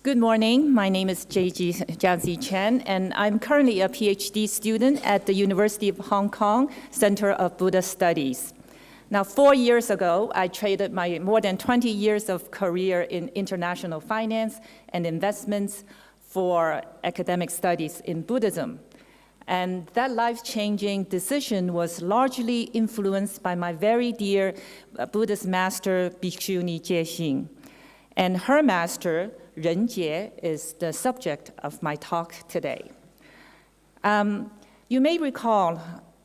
Good morning. My name is Jiazi Chen, and I'm currently a PhD student at the University of Hong Kong Center of Buddha Studies. Now, 4 years ago, I traded my more than 20 years of career in international finance and investments for academic studies in Buddhism. And that life-changing decision was largely influenced by my very dear Buddhist master, Bhikshuni Jie. And her master, Ren Jie, is the subject of my talk today. You may recall,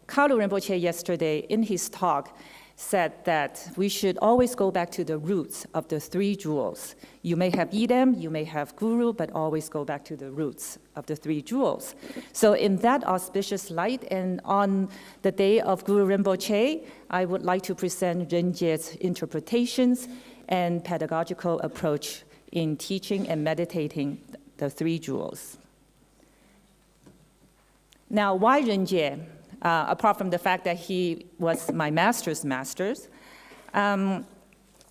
Kalu Rinpoche yesterday in his talk said that we should always go back to the roots of the three jewels. You may have idem, you may have guru, but always go back to the roots of the three jewels. So in that auspicious light, and on the day of Guru Rinpoche, I would like to present Ren Jie's interpretations and pedagogical approach in teaching and meditating the three jewels. Now, why Ren Jie? Apart from the fact that he was my master's master,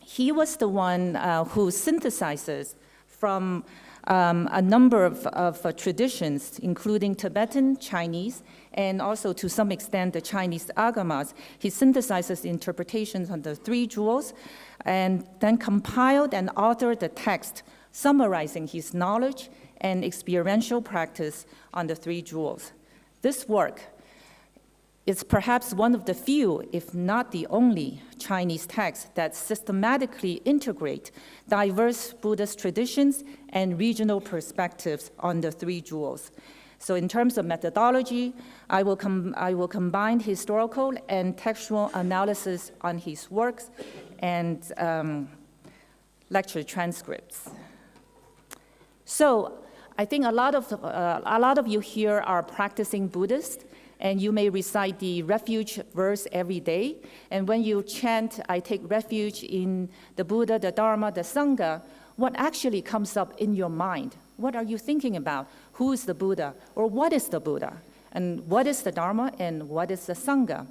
he was the one who synthesizes from a number of traditions, including Tibetan, Chinese, and also to some extent the Chinese agamas. He synthesizes interpretations on the three jewels and then compiled and authored the text summarizing his knowledge and experiential practice on the three jewels. This work is perhaps one of the few, if not the only, Chinese text that systematically integrate diverse Buddhist traditions and regional perspectives on the three jewels. So in terms of methodology, I will combine historical and textual analysis on his works and lecture transcripts. So I think a lot of you here are practicing Buddhists, and you may recite the refuge verse every day. And when you chant, I take refuge in the Buddha, the Dharma, the Sangha, what actually comes up in your mind? What are you thinking about? Who is the Buddha? Or what is the Buddha? And what is the Dharma? And what is the Sangha?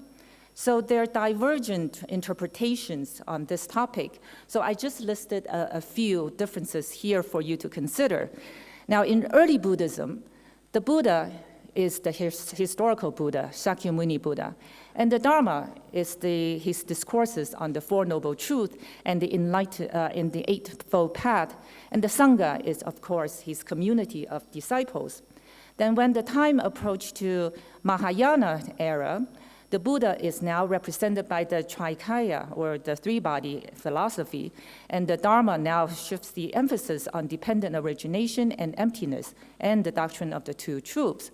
So there are divergent interpretations on this topic. So I just listed a few differences here for you to consider. Now, in early Buddhism, the Buddha is the historical Buddha, Shakyamuni Buddha. And the Dharma is his discourses on the Four Noble Truths and in the Eightfold Path. And the Sangha is, of course, his community of disciples. Then when the time approached to Mahayana era, the Buddha is now represented by the Trikaya, or the three-body philosophy, and the Dharma now shifts the emphasis on dependent origination and emptiness, and the doctrine of the two truths.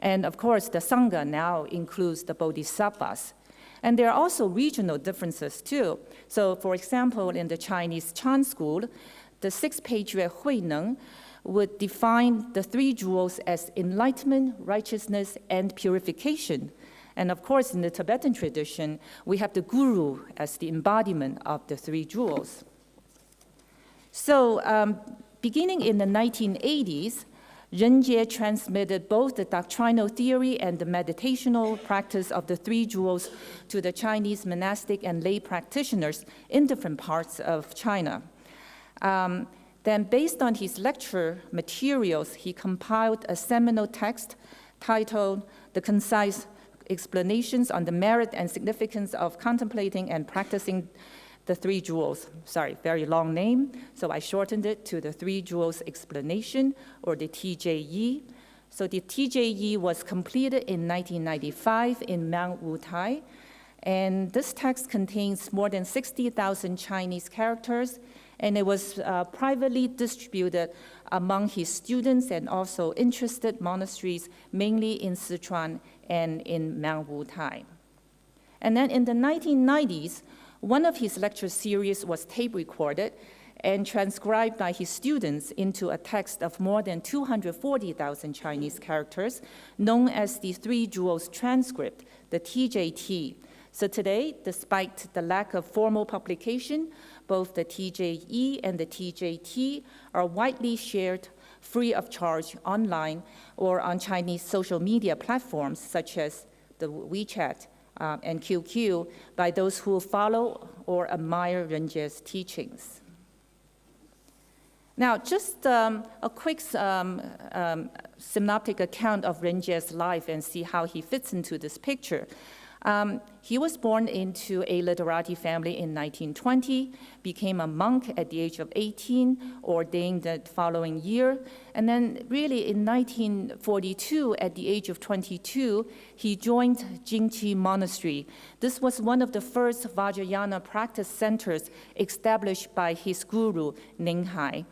And of course, the Sangha now includes the Bodhisattvas. And there are also regional differences too. So for example, in the Chinese Chan school, the sixth patriarch Huineng would define the three jewels as enlightenment, righteousness, and purification. And of course, in the Tibetan tradition, we have the guru as the embodiment of the three jewels. So beginning in the 1980s, Ren Jie transmitted both the doctrinal theory and the meditational practice of the three jewels to the Chinese monastic and lay practitioners in different parts of China. Then based on his lecture materials, he compiled a seminal text titled The Concise Explanations on the Merit and Significance of Contemplating and Practicing the Three Jewels. Sorry, very long name, so I shortened it to the Three Jewels Explanation, or the TJE. So the TJE was completed in 1995 in Mount Wutai, and this text contains more than 60,000 Chinese characters, and it was privately distributed among his students and also interested monasteries, mainly in Sichuan and in Mount Wutai. And then in the 1990s, one of his lecture series was tape recorded and transcribed by his students into a text of more than 240,000 Chinese characters, known as the Three Jewels Transcript, the TJT. So today, despite the lack of formal publication, both the TJE and the TJT are widely shared free of charge online or on Chinese social media platforms such as the WeChat and QQ by those who follow or admire Ren Jie's teachings. Now, just a quick synoptic account of Ren Jie's life and see how he fits into this picture. He was born into a literati family in 1920, became a monk at the age of 18, ordained the following year, and then really in 1942, at the age of 22, he joined Jingqi Monastery. This was one of the first Vajrayana practice centers established by his guru, Ninghai.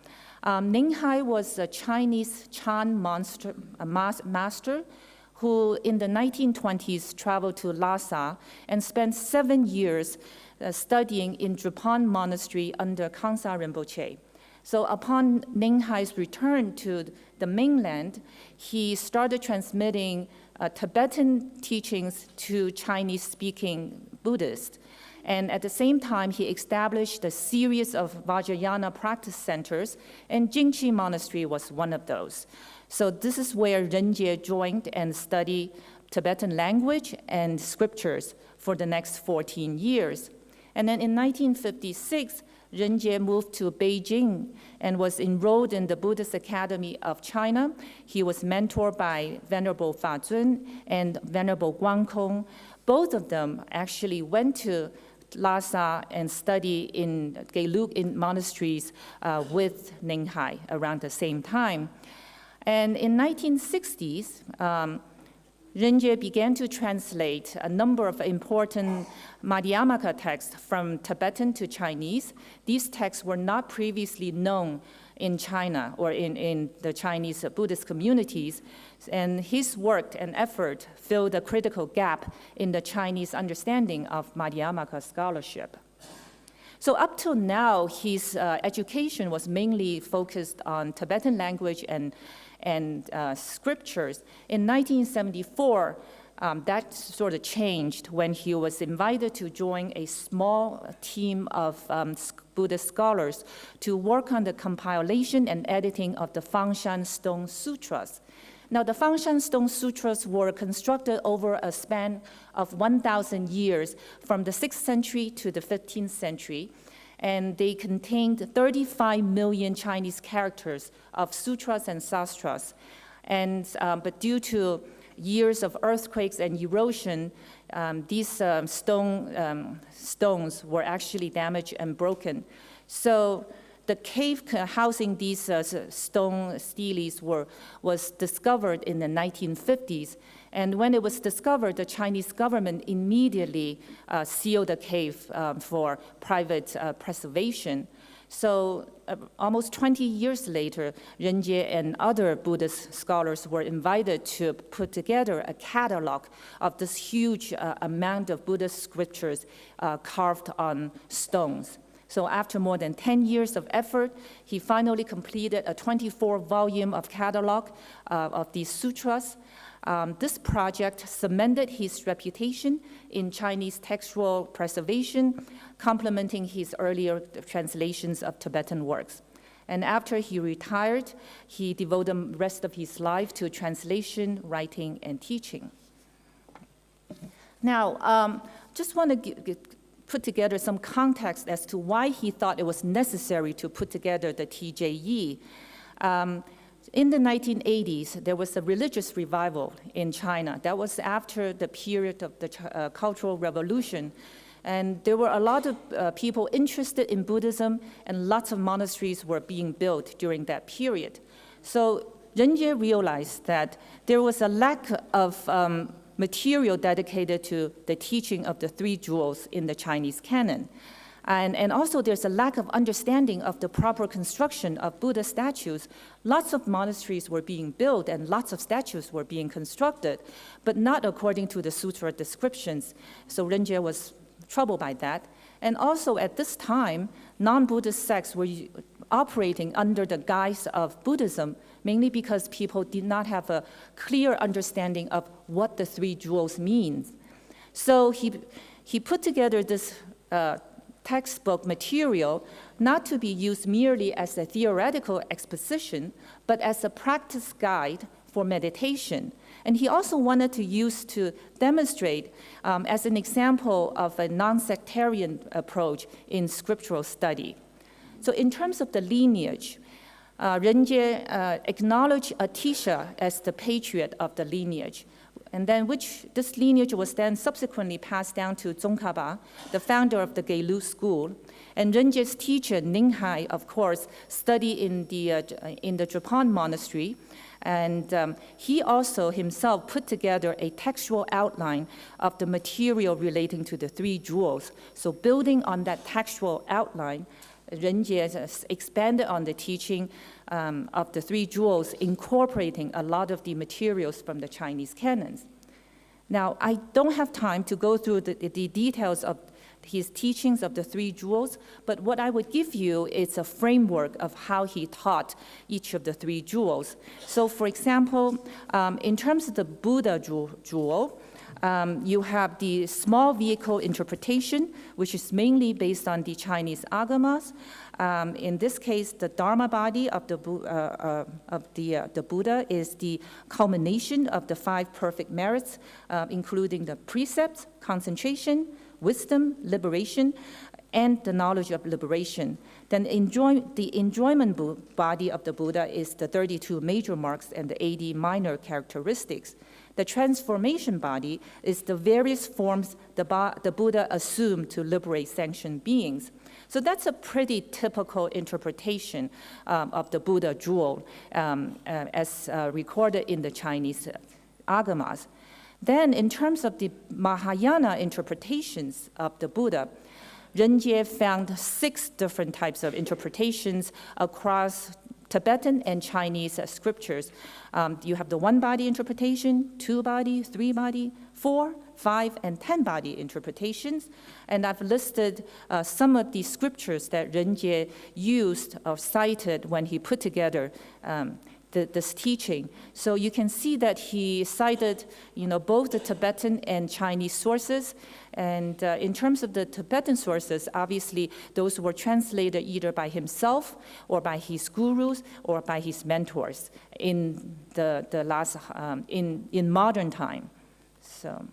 Ninghai was a Chinese Chan master who in the 1920s traveled to Lhasa and spent 7 years studying in Drupal Monastery under Kangsa Rinpoche. So upon Ninghai's return to the mainland, he started transmitting Tibetan teachings to Chinese-speaking Buddhists. And at the same time, he established a series of Vajrayana practice centers, and Jingqi Monastery was one of those. So this is where Ren Jie joined and studied Tibetan language and scriptures for the next 14 years. And then in 1956, Ren Jie moved to Beijing and was enrolled in the Buddhist Academy of China. He was mentored by Venerable Fa Zun and Venerable Guangkong. Both of them actually went to Lhasa and studied in Gelug in monasteries with Ninghai around the same time. And in 1960s, Ren Jie began to translate a number of important Madhyamaka texts from Tibetan to Chinese. These texts were not previously known in China or in the Chinese Buddhist communities, and his work and effort filled a critical gap in the Chinese understanding of Madhyamaka scholarship. So up till now, his education was mainly focused on Tibetan language and scriptures. In 1974, that sort of changed when he was invited to join a small team of Buddhist scholars to work on the compilation and editing of the Fangshan Stone Sutras. Now, the Fangshan Stone Sutras were constructed over a span of 1,000 years from the 6th century to the 15th century, and they contained 35 million Chinese characters of sutras and sastras. But due to years of earthquakes and erosion, these stones were actually damaged and broken. So the cave housing these stone steles was discovered in the 1950s. And when it was discovered, the Chinese government immediately sealed the cave for private preservation. So almost 20 years later, Ren Jie and other Buddhist scholars were invited to put together a catalog of this huge amount of Buddhist scriptures carved on stones. So after more than 10 years of effort, he finally completed a 24-volume of catalog of these sutras. This project cemented his reputation in Chinese textual preservation, complementing his earlier translations of Tibetan works. And after he retired, he devoted the rest of his life to translation, writing, and teaching. Now, just want to put together some context as to why he thought it was necessary to put together the TJE. In the 1980s, there was a religious revival in China. That was after the period of the Cultural Revolution. And there were a lot of people interested in Buddhism, and lots of monasteries were being built during that period. So Ren Jie realized that there was a lack of material dedicated to the teaching of the three jewels in the Chinese canon. And also there's a lack of understanding of the proper construction of Buddha statues. Lots of monasteries were being built and lots of statues were being constructed, but not according to the sutra descriptions. So Ren Jie was troubled by that. And also at this time, non-Buddhist sects were operating under the guise of Buddhism, mainly because people did not have a clear understanding of what the three jewels means. So he put together this textbook material not to be used merely as a theoretical exposition, but as a practice guide for meditation. And he also wanted to use to demonstrate as an example of a non-sectarian approach in scriptural study. So in terms of the lineage, Ren Jie acknowledged a teacher as the patriot of the lineage, and then this lineage was then subsequently passed down to Tsongkhapa, the founder of the Geilu school. And Ren Jie's teacher, Ninghai, of course, studied in the Japan monastery, and he also himself put together a textual outline of the material relating to the three jewels. So building on that textual outline, Ren Jie has expanded on the teaching of the three jewels, incorporating a lot of the materials from the Chinese canons. Now, I don't have time to go through the details of his teachings of the three jewels, but what I would give you is a framework of how he taught each of the three jewels. So, for example, in terms of the Buddha jewel, you have the small vehicle interpretation, which is mainly based on the Chinese agamas. In this case, the Dharma body of the Buddha is the culmination of the 5 perfect merits, including the precepts, concentration, wisdom, liberation, and the knowledge of liberation. Then the enjoyment body of the Buddha is the 32 major marks and the 80 minor characteristics. The transformation body is the various forms the Buddha assumed to liberate sentient beings. So that's a pretty typical interpretation of the Buddha jewel as recorded in the Chinese agamas. Then in terms of the Mahayana interpretations of the Buddha, Ren Jie found 6 different types of interpretations across Tibetan and Chinese scriptures. You have the one-body interpretation, 2-body, 3-body, 4, 5, and 10-body interpretations. And I've listed some of the scriptures that Ren Jie used or cited when he put together this teaching. So you can see that he cited, both the Tibetan and Chinese sources. And in terms of the Tibetan sources, obviously those were translated either by himself or by his gurus or by his mentors in the last in modern time. So,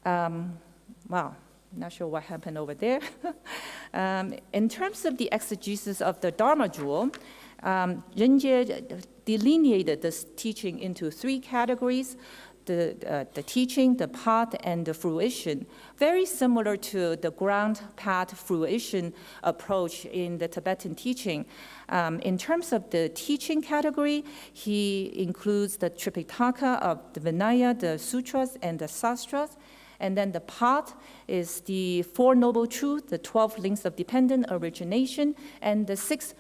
wow. Not sure what happened over there. In terms of the exegesis of the Dharma jewel, Ren Jie delineated this teaching into 3 categories: the teaching, the path, and the fruition. Very similar to the ground, path, fruition approach in the Tibetan teaching. In terms of the teaching category, he includes the Tripitaka of the Vinaya, the Sutras, and the Sastras. And then the path is the 4 Noble Truths, the 12 links of dependent origination, and the 6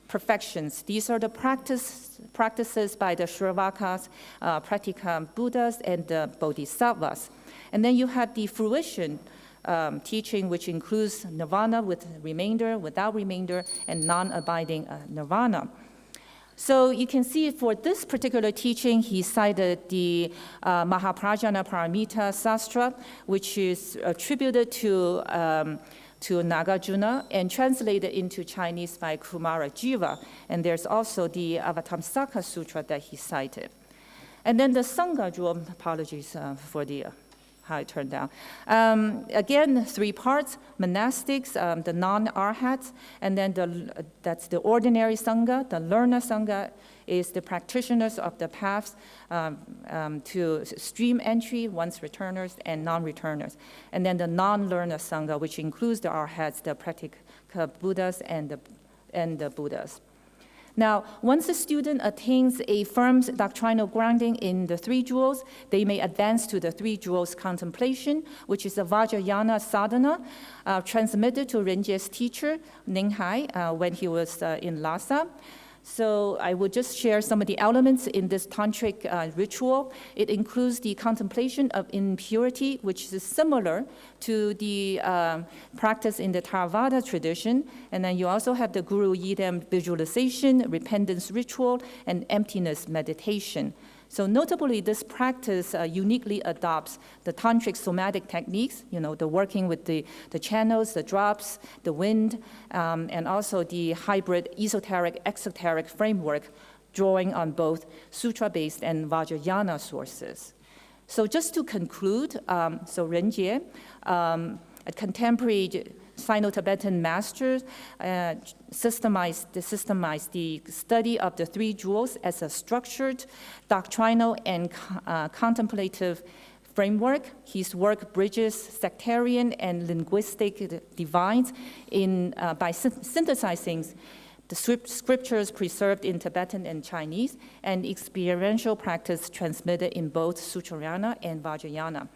perfections. These are the practices by the Shravakas, Pratika Buddhas, and the Bodhisattvas. And then you have the fruition teaching, which includes nirvana with remainder, without remainder, and non-abiding nirvana. So you can see for this particular teaching, he cited the Mahaprajna Paramita Sastra, which is attributed to Nagarjuna and translated into Chinese by Kumara Jiva. And there's also the Avatamsaka Sutra that he cited. And then the Sangha jewel, apologies for the how it turned out. Again, 3 parts: monastics, the non-arhats, and then that's the ordinary Sangha. The learner Sangha is the practitioners of the paths to stream entry, once returners and non-returners. And then the non-learner Sangha, which includes the arhats, the Pratika Buddhas, and the Buddhas. Now, once a student attains a firm doctrinal grounding in the 3 jewels, they may advance to the 3 jewels contemplation, which is a Vajrayana sadhana transmitted to Ren Jie's teacher, Ninghai, when he was in Lhasa. So I will just share some of the elements in this tantric ritual. It includes the contemplation of impurity, which is similar to the practice in the Theravada tradition. And then you also have the Guru Yidam visualization, repentance ritual, and emptiness meditation. So notably, this practice uniquely adopts the tantric somatic techniques, the working with the channels, the drops, the wind, and also the hybrid esoteric, exoteric framework, drawing on both sutra-based and Vajrayana sources. So just to conclude, so Ren Jie, a contemporary Sino-Tibetan masters systemized the study of the three jewels as a structured, doctrinal, and contemplative framework. His work bridges sectarian and linguistic divides by synthesizing the scriptures preserved in Tibetan and Chinese, and experiential practice transmitted in both Sutrayana and Vajrayana.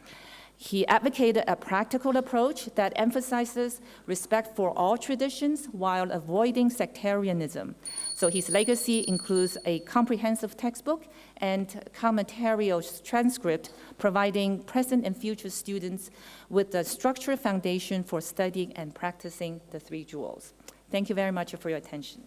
He advocated a practical approach that emphasizes respect for all traditions while avoiding sectarianism. So his legacy includes a comprehensive textbook and commentarial transcript, providing present and future students with a structured foundation for studying and practicing the three jewels. Thank you very much for your attention.